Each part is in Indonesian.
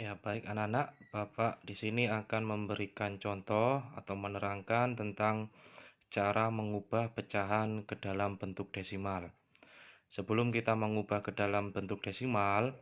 Ya, baik anak-anak, Bapak di sini akan memberikan contoh atau menerangkan tentang cara mengubah pecahan ke dalam bentuk desimal. Sebelum kita mengubah ke dalam bentuk desimal,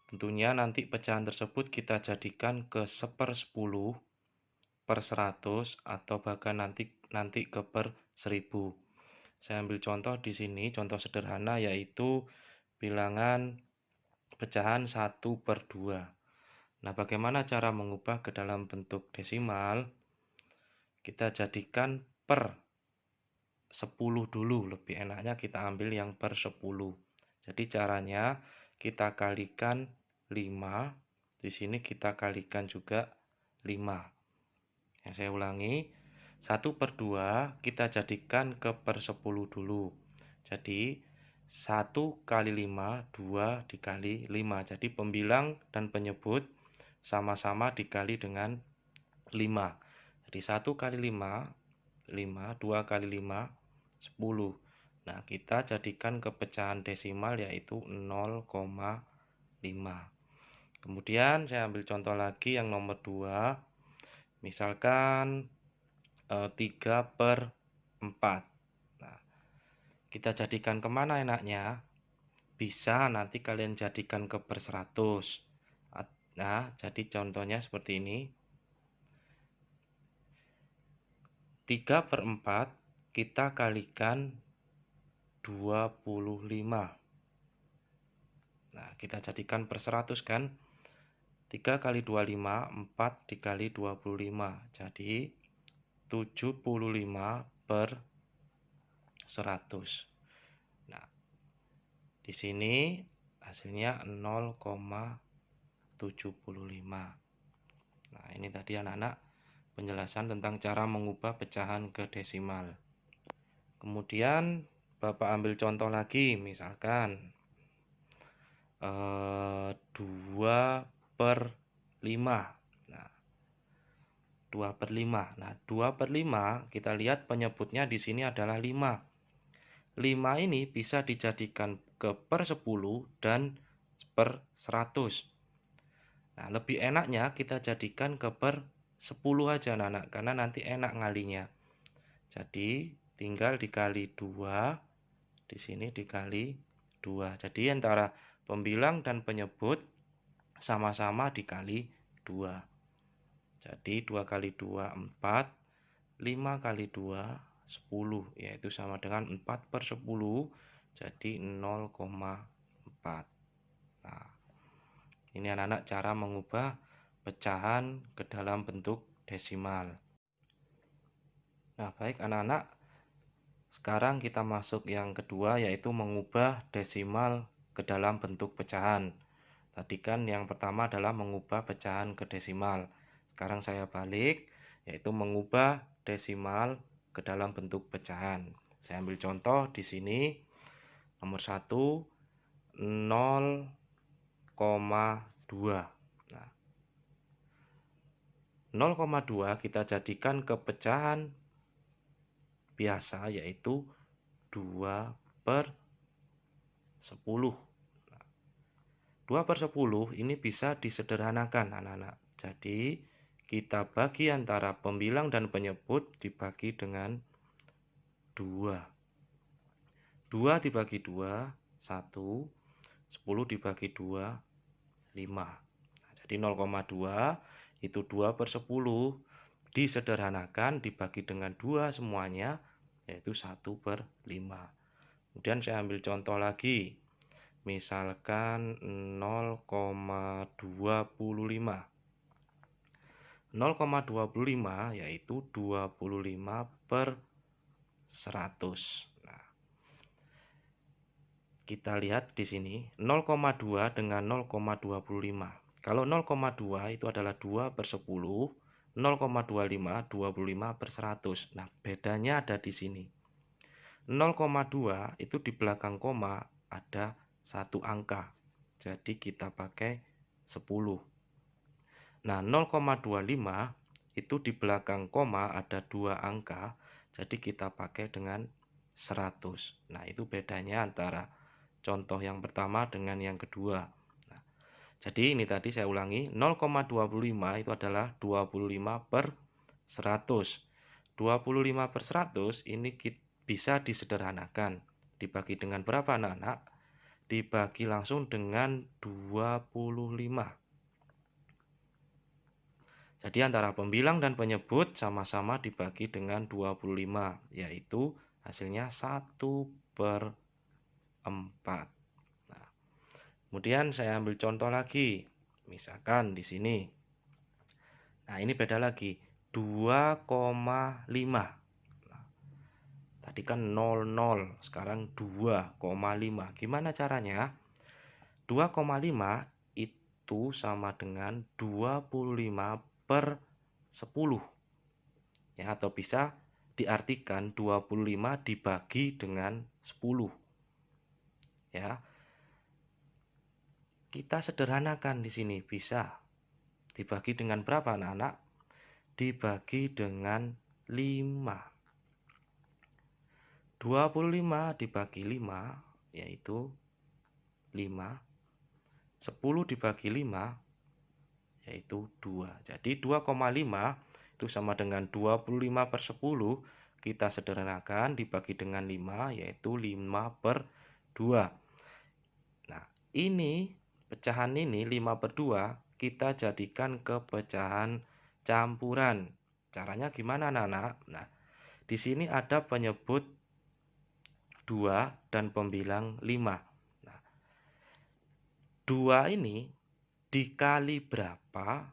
tentunya nanti pecahan tersebut kita jadikan ke 1/10, per 100, atau bahkan nanti ke per 1000. Saya ambil contoh di sini, contoh sederhana yaitu bilangan pecahan 1/2. Nah, bagaimana cara mengubah ke dalam bentuk desimal? Kita jadikan per 10 dulu, lebih enaknya kita ambil yang per 10. Jadi caranya kita kalikan 5, di sini kita kalikan juga 5. Ya, saya ulangi, 1/2 kita jadikan ke per 10 dulu. Jadi 1 kali 5, 2 dikali 5. Jadi pembilang dan penyebut sama-sama dikali dengan 5. Jadi 1 kali 5, 5, 2 kali 5, 10. Nah, kita jadikan ke pecahan desimal yaitu 0,5. Kemudian saya ambil contoh lagi yang nomor 2. Misalkan 3/4. Nah, kita jadikan kemana enaknya? Bisa nanti kalian jadikan ke per 100. Nah, jadi contohnya seperti ini. 3/4 kita kalikan 25. Nah, kita jadikan per 100 kan. 3 kali 25, 4 dikali 25. Jadi 75/100. Nah, di sini hasilnya 0,75. Nah, ini tadi anak-anak penjelasan tentang cara mengubah pecahan ke desimal. Kemudian Bapak ambil contoh lagi, misalkan 2/5. Nah, 2/5. Nah, 2/5 kita lihat penyebutnya di sini adalah 5. 5 ini bisa dijadikan ke per 10 dan per 100. Nah, lebih enaknya kita jadikan ke per 10 aja anak-anak, karena nanti enak ngalinya. Jadi tinggal dikali 2, di sini dikali 2. Jadi antara pembilang dan penyebut sama-sama dikali 2. Jadi 2 kali 2, 4. 5 kali 2, 10. Yaitu sama dengan 4/10. Jadi 0,4. Nah, ini anak-anak cara mengubah pecahan ke dalam bentuk desimal. Nah, baik anak-anak. Sekarang kita masuk yang kedua, yaitu mengubah desimal ke dalam bentuk pecahan. Tadi kan yang pertama adalah mengubah pecahan ke desimal. Sekarang saya balik, yaitu mengubah desimal ke dalam bentuk pecahan. Saya ambil contoh di sini. Nomor 1, 0,2. Nah, 0,2 kita jadikan ke pecahan biasa, yaitu 2/10. 2/10 ini bisa disederhanakan anak-anak. Jadi kita bagi antara pembilang dan penyebut dibagi dengan 2. 2 dibagi 2, 1. 10 dibagi 2, 5. Nah, jadi 0,2 itu 2/10. Disederhanakan dibagi dengan 2 semuanya, yaitu 1/5. Kemudian saya ambil contoh lagi. Misalkan 0,25. 0,25 yaitu 25/100. Nah, kita lihat di sini 0,2 dengan 0,25. Kalau 0,2 itu adalah 2/10, 0,25 25/100. Nah, bedanya ada di sini. 0,2 itu di belakang koma ada satu angka. Jadi kita pakai 10. Nah, 0,25 itu di belakang koma ada 2 angka. Jadi kita pakai dengan 100. Nah, itu bedanya antara contoh yang pertama dengan yang kedua. Nah, Jadi ini tadi saya ulangi, 0,25 itu adalah 25 per 100. 25 per 100 ini bisa disederhanakan. Dibagi dengan berapa anak-anak? Dibagi langsung dengan 25. Jadi antara pembilang dan penyebut sama-sama dibagi dengan 25, yaitu hasilnya 1 per 4. Nah, kemudian saya ambil contoh lagi. Misalkan di sini. Nah, ini beda lagi. 2,5. Nah, tadi kan 00, sekarang 2,5. Gimana caranya? 2,5 itu sama dengan 25 per 10. Ya, atau bisa diartikan 25 dibagi dengan 10. Ya. Kita sederhanakan di sini, bisa dibagi dengan berapa anak-anak? Dibagi dengan 5. 25 dibagi 5 yaitu 5. 10 dibagi 5 yaitu 2. Jadi 2,5 itu sama dengan 25 per 10. Kita sederhanakan dibagi dengan 5 yaitu 5 per 2. Nah, ini pecahan ini 5 per 2 kita jadikan ke pecahan campuran. Caranya gimana anak-anak? Nah, di sini ada penyebut 2 dan pembilang 5. Nah, 2 ini dikali berapa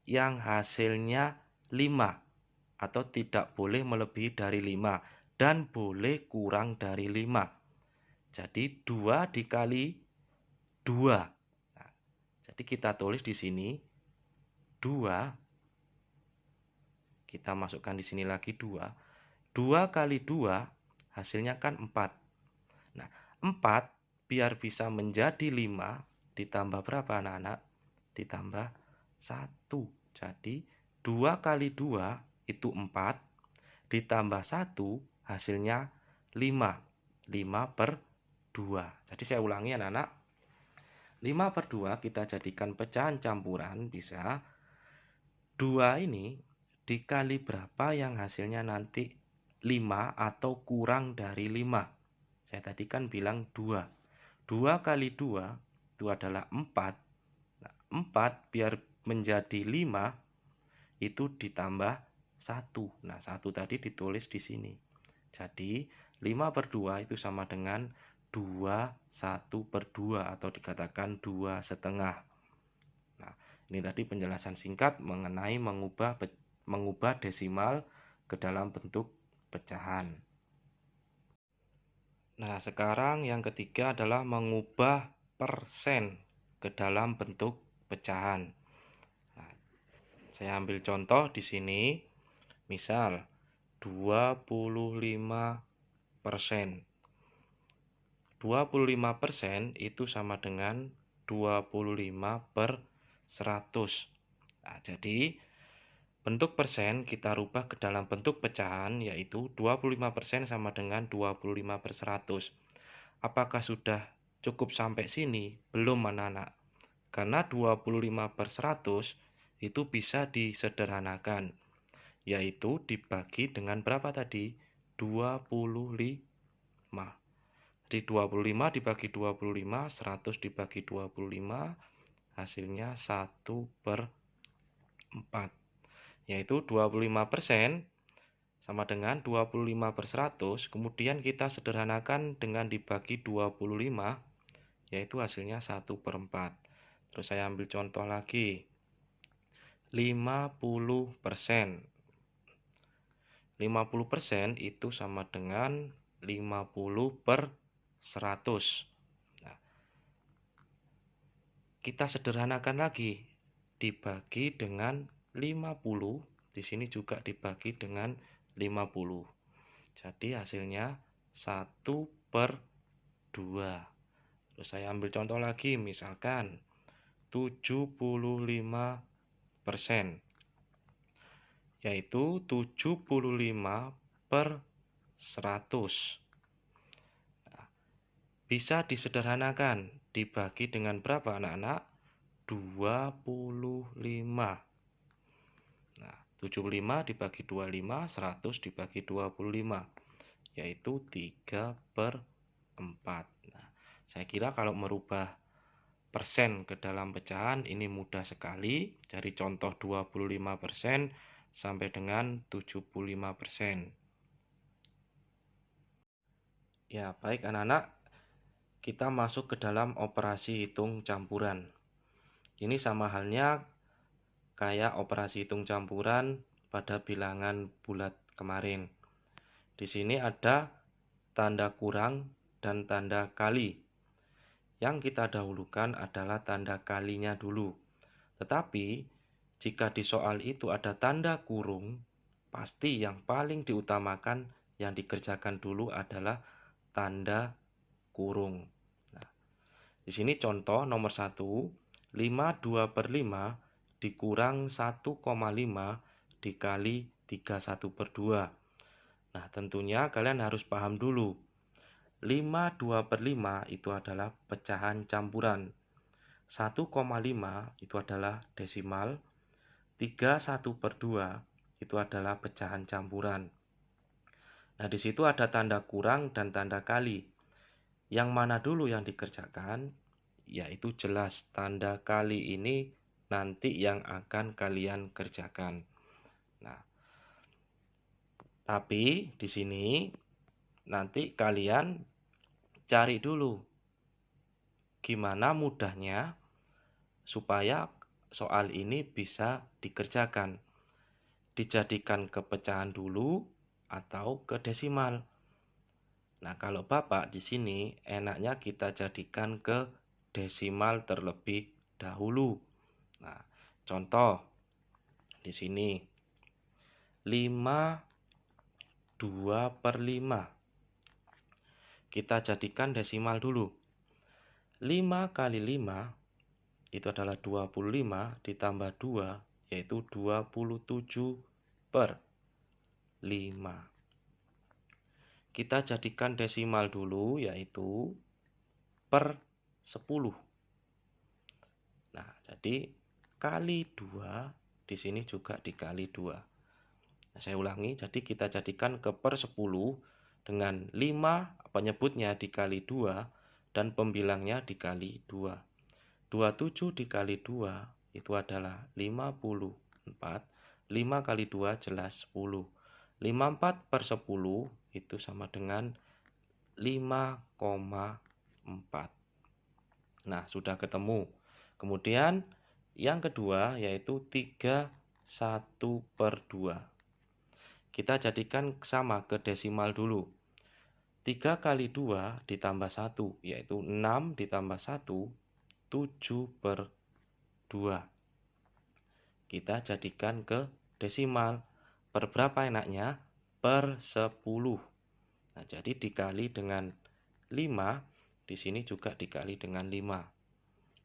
yang hasilnya 5 atau tidak boleh melebihi dari 5 dan boleh kurang dari 5. Jadi 2 dikali 2. Nah, jadi kita tulis di sini 2. Kita masukkan di sini lagi 2. 2 kali 2 hasilnya kan 4. Nah, 4 biar bisa menjadi 5 ditambah berapa anak-anak? Ditambah 1. Jadi 2 kali 2 itu 4 ditambah 1 hasilnya 5. 5 per 2. Jadi saya ulangi anak-anak. 5 per 2 kita jadikan pecahan campuran bisa 2 ini dikali berapa yang hasilnya nanti 5 atau kurang dari 5. Saya tadi kan bilang 2. 2 kali 2 itu adalah 4. Nah, 4 biar menjadi 5 itu ditambah 1. Nah, 1 tadi ditulis di sini. Jadi 5 per 2 itu sama dengan 2 1 per 2 atau dikatakan 2 setengah. Nah, ini tadi penjelasan singkat mengenai mengubah desimal ke dalam bentuk pecahan. Nah, sekarang yang ketiga adalah mengubah persen ke dalam bentuk pecahan. Nah, saya ambil contoh di sini. Misal 25%. 25% itu sama dengan 25 per 100. Nah, jadi bentuk persen kita rubah ke dalam bentuk pecahan, yaitu 25% sama dengan 25 per 100. Apakah sudah cukup sampai sini? Belum anak-anak. Karena 25 per 100 itu bisa disederhanakan, yaitu dibagi dengan berapa tadi? 25. Jadi 25 dibagi 25, 100 dibagi 25, hasilnya 1 per 4. Yaitu 25% sama dengan 25 per 100, kemudian kita sederhanakan dengan dibagi 25, yaitu hasilnya 1 per 4. Terus saya ambil contoh lagi, 50%. 50% itu sama dengan 50 per 100. Nah, kita sederhanakan lagi, dibagi dengan 50, di sini juga dibagi dengan 50. Jadi hasilnya 1 per 2. Terus saya ambil contoh lagi, misalkan 75%. Yaitu 75 per 100. Nah, bisa disederhanakan, dibagi dengan berapa anak-anak? 25. Nah, 75 dibagi 25, 100 dibagi 25, yaitu 3/4. Nah, saya kira kalau merubah persen ke dalam pecahan ini mudah sekali. Dari contoh 25% sampai dengan 75%. Ya, baik anak-anak, kita masuk ke dalam operasi hitung campuran. Ini sama halnya kayak operasi hitung campuran pada bilangan bulat kemarin. Di sini ada tanda kurang dan tanda kali. Yang kita dahulukan adalah tanda kalinya dulu. Tetapi, jika di soal itu ada tanda kurung, pasti yang paling diutamakan yang dikerjakan dulu adalah tanda kurung. Nah, di sini contoh nomor 1, 5/2/5 dikurang 1,5 dikali 31/2. Nah, tentunya kalian harus paham dulu. 5/2/5 itu adalah pecahan campuran. 1,5 itu adalah desimal. 31/2 itu adalah pecahan campuran. Nah, di situ ada tanda kurang dan tanda kali. Yang mana dulu yang dikerjakan? Yaitu jelas tanda kali ini nanti yang akan kalian kerjakan. Nah, tapi di sini nanti kalian cari dulu gimana mudahnya supaya soal ini bisa dikerjakan. Dijadikan ke pecahan dulu atau ke desimal. Nah, kalau Bapak di sini enaknya kita jadikan ke desimal terlebih dahulu. Nah, contoh di sini 5/2/5. Kita jadikan desimal dulu. 5 kali 5 itu adalah 25 ditambah 2 yaitu 27/5. Kita jadikan desimal dulu yaitu per 10. Nah, jadi kali 2 di sini juga dikali 2. Nah, saya ulangi, jadi kita jadikan ke per 10 dengan 5 penyebutnya dikali 2 dan pembilangnya dikali 2. 27 dikali 2 itu adalah 54. 5 kali 2 jelas 10. 54/10 itu sama dengan 5,4. Nah, sudah ketemu. Kemudian yang kedua yaitu 31/2. Kita jadikan sama ke desimal dulu. 3 kali 2 ditambah 1 yaitu 6 ditambah 1 7/2. Kita jadikan ke desimal. Per berapa enaknya? Per 10. Nah, jadi dikali dengan 5, di sini juga dikali dengan 5.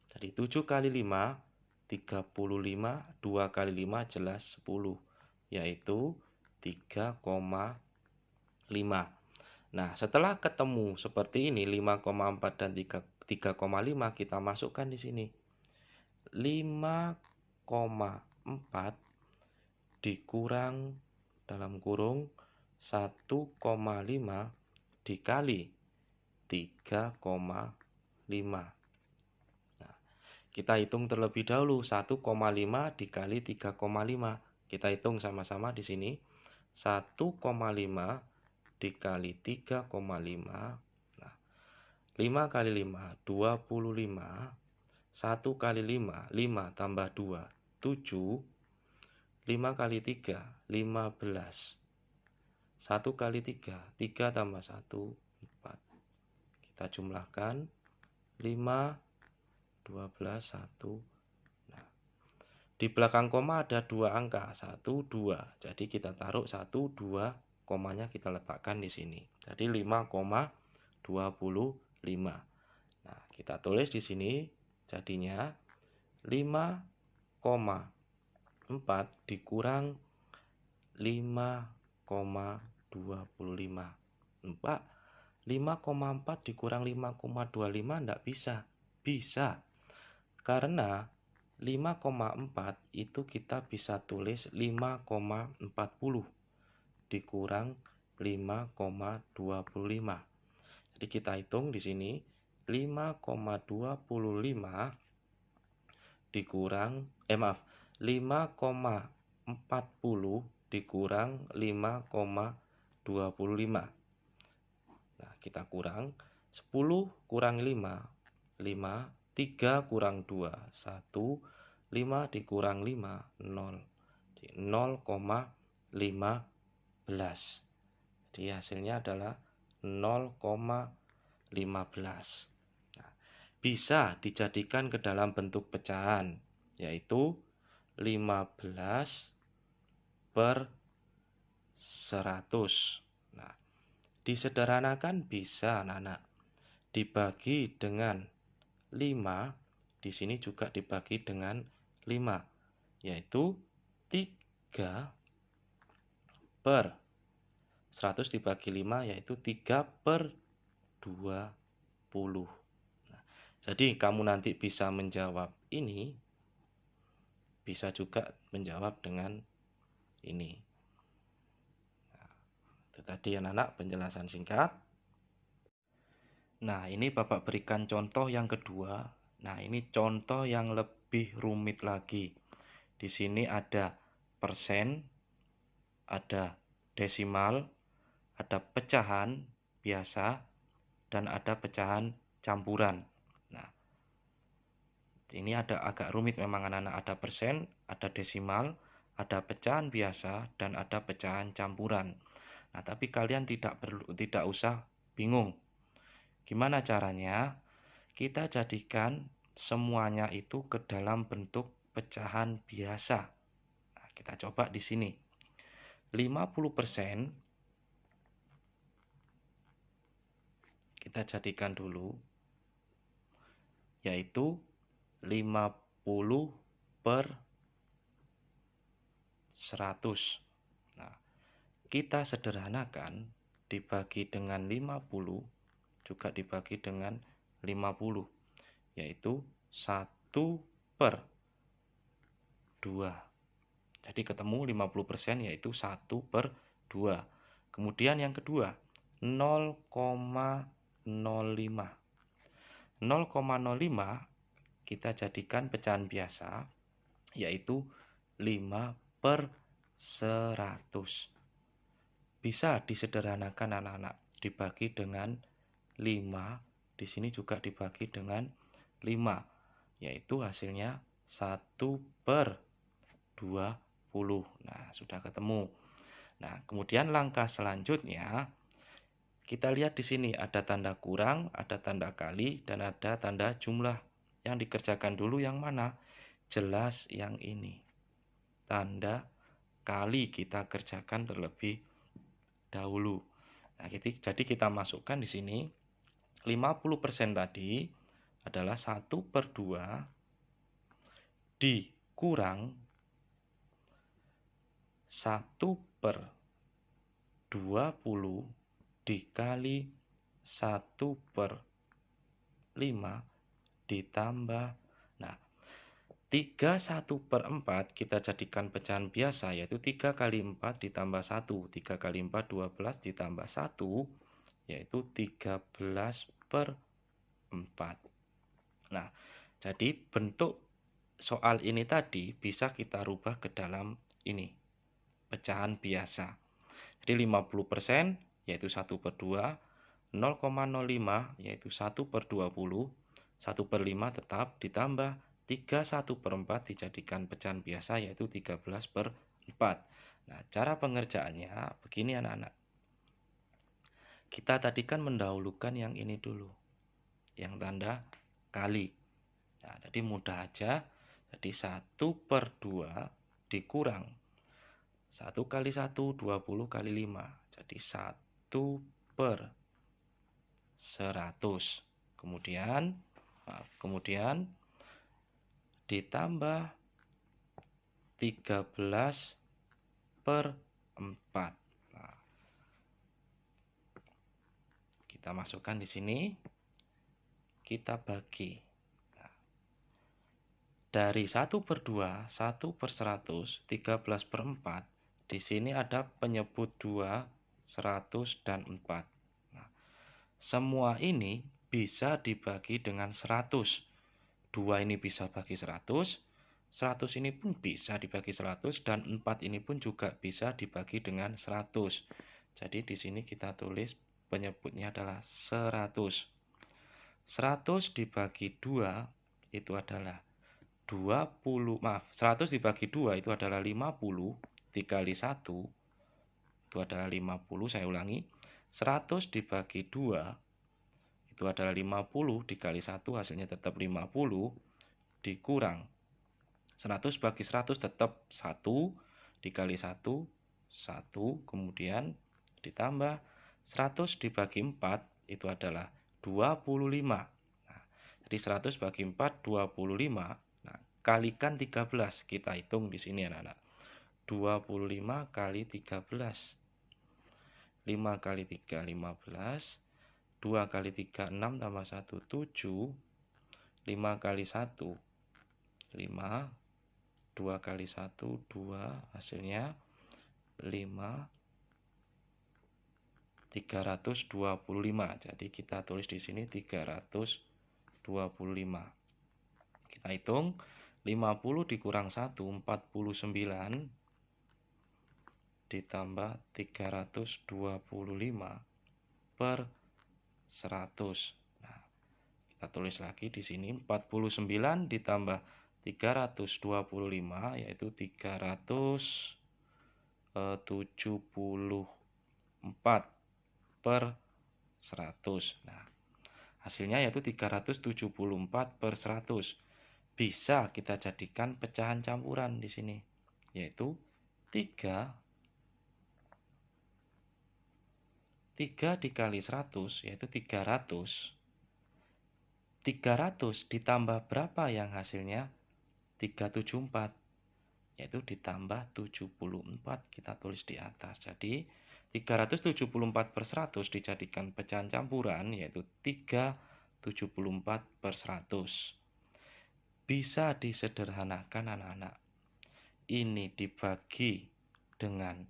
Jadi 7 kali 5, 35, 2 kali 5 jelas 10, yaitu 3,5. Nah, setelah ketemu seperti ini 5,4 dan 3,5 kita masukkan di sini. 5,4 dikurang dalam kurung 1,5 dikali 3,5. Nah, kita hitung terlebih dahulu 1,5 dikali 3,5. Kita hitung sama-sama di sini. 1,5 dikali 3,5. Nah, 5 kali 5 25. 1 kali 5 5 tambah 2 7. 5 kali 3 15. 1 kali 3 3 tambah 1 4. Kita jumlahkan 5 12 1. Nah, di belakang koma ada 2 angka 1 2. Jadi kita taruh 1 2, komanya kita letakkan di sini. Jadi 5,25. Nah, kita tulis di sini jadinya 5,4 dikurang 5,25. 5,4 dikurang 5,25 enggak bisa. Bisa. Karena 5,4 itu kita bisa tulis 5,40 dikurang 5,25. Jadi kita hitung di sini 5,25 dikurang 5,40 dikurang 5,25. Nah, kita kurang 10 kurang 5, 3 kurang 2, 1, 5 dikurang 5, 0. Jadi 0,15. Jadi hasilnya adalah 0,15. Nah, bisa dijadikan ke dalam bentuk pecahan, yaitu 15 per 100. Nah, disederhanakan bisa anak-anak. Dibagi dengan 5, di sini juga dibagi dengan 5, yaitu 3 per 100 dibagi 5, yaitu 3 per 20. Nah, jadi kamu nanti bisa menjawab ini, bisa juga menjawab dengan ini. Nah, itu tadi anak-anak penjelasan singkat. Nah, ini Bapak berikan contoh yang kedua. Nah, ini contoh yang lebih rumit lagi. Di sini ada persen, ada desimal, ada pecahan biasa, dan ada pecahan campuran. Nah, ini agak rumit memang anak-anak. Ada persen, ada desimal, ada pecahan biasa, dan ada pecahan campuran. Nah, tapi kalian tidak usah bingung. Gimana caranya? Kita jadikan semuanya itu ke dalam bentuk pecahan biasa. Nah, kita coba di sini. 50% kita jadikan dulu, yaitu 50 per 100. Nah, kita sederhanakan, dibagi dengan 50, juga dibagi dengan 50, yaitu 1 per 2. Jadi ketemu 50% yaitu 1 per 2. Kemudian yang kedua, 0,05. 0,05 kita jadikan pecahan biasa, yaitu 5 per 100. Bisa disederhanakan anak-anak, dibagi dengan 5, di sini juga dibagi dengan 5, yaitu hasilnya 1 per 20. Nah, sudah ketemu. Nah, kemudian langkah selanjutnya, kita lihat di sini ada tanda kurang, ada tanda kali, dan ada tanda jumlah. Yang dikerjakan dulu yang mana? Jelas yang ini. Tanda kali kita kerjakan terlebih dahulu. Nah, jadi kita masukkan di sini 50% tadi adalah 1 per 2 dikurang 1 per 20 dikali 1 per 5 ditambah. Nah, 3 1 per 4 kita jadikan pecahan biasa, yaitu 3 kali 4 ditambah 1. 3 kali 4 12 ditambah 1, yaitu 13 per 4. Nah, jadi bentuk soal ini tadi bisa kita rubah ke dalam ini, pecahan biasa. Jadi 50% yaitu 1 per 2, 0,05 yaitu 1 per 20, 1 per 5 tetap, ditambah 3 1 per 4 dijadikan pecahan biasa yaitu 13 per 4. Nah, cara pengerjaannya begini anak-anak. Kita tadi kan mendahulukan yang ini dulu, yang tanda kali. Nah, jadi mudah aja. Jadi 1 per 2 dikurang 1 kali 1, 20 kali 5. Jadi 1 per 100. Kemudian ditambah 13 per 4. Nah, kita masukkan di sini. Kita bagi. Nah, Dari 1/2, 1/100, 13/4, di sini ada penyebut 2, 100, dan 4. Nah, semua ini bisa dibagi dengan 100. 2 ini bisa bagi 100, 100 ini pun bisa dibagi 100, dan 4 ini pun juga bisa dibagi dengan 100. Jadi di sini kita tulis penyebutnya adalah 100. 100 dibagi 2 itu adalah 100 dibagi 2 itu adalah 50, dikali 1 itu adalah 50, saya ulangi. 100 dibagi 2 itu adalah 50, dikali 1 hasilnya tetap 50, dikurang 100 bagi 100 tetap 1, dikali 1, 1, kemudian ditambah 100 dibagi 4 itu adalah 25. Nah, jadi 100 bagi 4, 25. Nah, kalikan 13. Kita hitung di sini anak-anak. 25 kali 13. 5 kali 3, 15. 2 kali 3, 6, tambah 1, 7. 5 kali 1, 5. 2 kali 1, 2. Hasilnya 5. 325. Jadi kita tulis di sini 325. Kita hitung 50 dikurang 1, 49, ditambah 325 per 100. Nah, kita tulis lagi di sini 49 ditambah 325 yaitu 374 per 100. Nah, hasilnya yaitu 374 per 100. Bisa kita jadikan pecahan campuran di sini, yaitu 3 dikali 100 yaitu 300. 300 ditambah berapa yang hasilnya? 374, yaitu ditambah 74, kita tulis di atas. Jadi 374 per 100 dijadikan pecahan campuran, yaitu 374 per 100. Bisa disederhanakan anak-anak. Ini dibagi dengan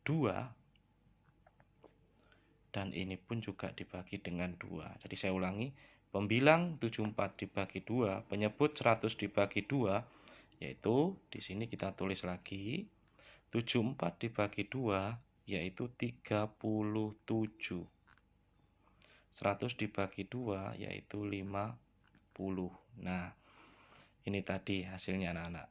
2, dan ini pun juga dibagi dengan 2. Jadi saya ulangi, pembilang 74 dibagi 2, penyebut 100 dibagi 2, yaitu di sini kita tulis lagi 74 dibagi 2 yaitu 37. 100 dibagi 2 yaitu 50. Nah, ini tadi hasilnya anak-anak.